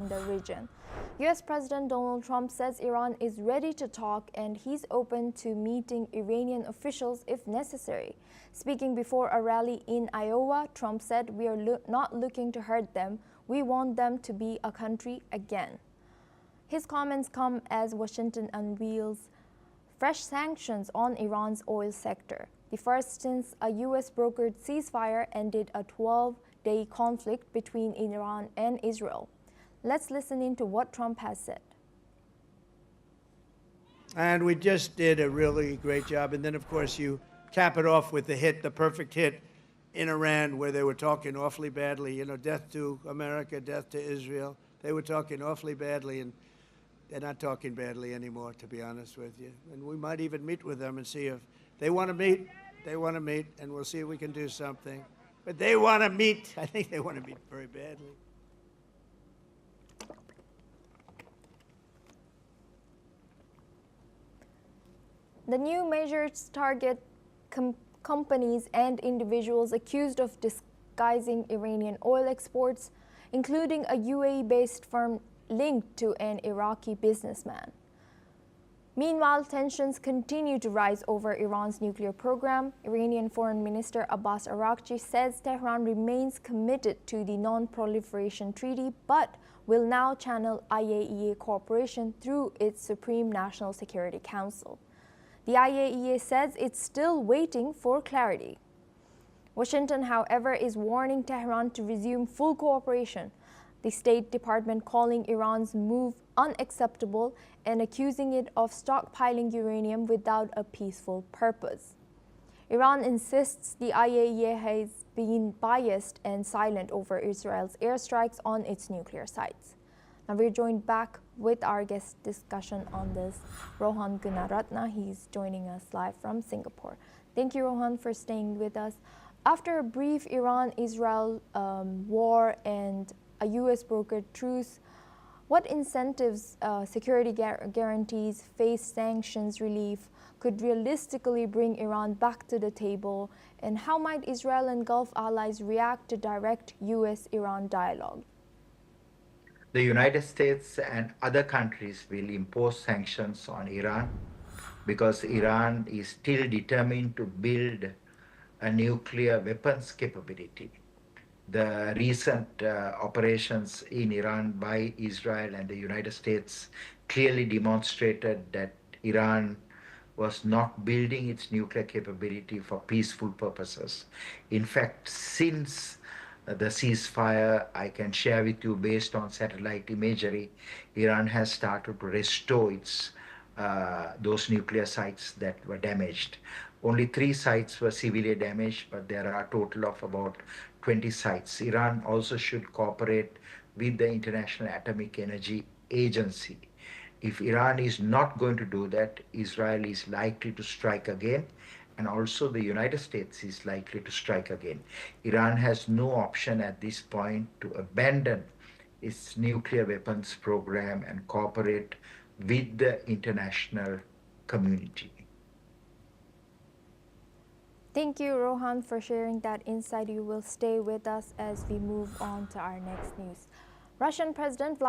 in the region. U.S. President Donald Trump says Iran is ready to talk and he's open to meeting Iranian officials if necessary. Speaking before a rally in Iowa, Trump said, "We are not looking to hurt them. We want them to be a country again." His comments come as Washington unveils fresh sanctions on Iran's oil sector, the first since a U.S.-brokered ceasefire ended a 12-day conflict between Iran and Israel. Let's listen into what Trump has said. And we just did a really great job. And then, of course, you cap it off with the hit, the perfect hit in Iran, where they were talking awfully badly, you know, death to America, death to Israel. They were talking awfully badly, and they're not talking badly anymore, to be honest with you. And we might even meet with them and see if they want to meet. They want to meet, and we'll see if we can do something. But they want to meet. I think they want to meet very badly. The new measures target companies and individuals accused of disguising Iranian oil exports, including a UAE-based firm linked to an Iraqi businessman. Meanwhile, tensions continue to rise over Iran's nuclear program. Iranian Foreign Minister Abbas Araghchi says Tehran remains committed to the Non-Proliferation Treaty, but will now channel IAEA cooperation through its Supreme National Security Council. The IAEA says it's still waiting for clarity. Washington, however, is warning Tehran to resume full cooperation, the State Department calling Iran's move unacceptable and accusing it of stockpiling uranium without a peaceful purpose. Iran insists the IAEA has been biased and silent over Israel's airstrikes on its nuclear sites. Now we're joined back with our guest discussion on this, Rohan Gunaratna. He's joining us live from Singapore. Thank you, Rohan, for staying with us. After a brief Iran-Israel war and a U.S.-brokered truce, what incentives, security guarantees, face sanctions relief could realistically bring Iran back to the table, and how might Israel and Gulf allies react to direct U.S.-Iran dialogue? The United States and other countries will impose sanctions on Iran because Iran is still determined to build a nuclear weapons capability. The recent operations in Iran by Israel and the United States clearly demonstrated that Iran was not building its nuclear capability for peaceful purposes. In fact, since the ceasefire, I can share with you, based on satellite imagery, Iran has started to restore its those nuclear sites that were damaged. Only 3 sites were severely damaged, but there are a total of about 20 sites. Iran also should cooperate with the International Atomic Energy Agency. If Iran is not going to do that, Israel is likely to strike again, and also the United States is likely to strike again. Iran has no option at this point to abandon its nuclear weapons program and cooperate with the international community. Thank you, Rohan, for sharing that insight. You will stay with us as we move on to our next news. Russian President Vladimir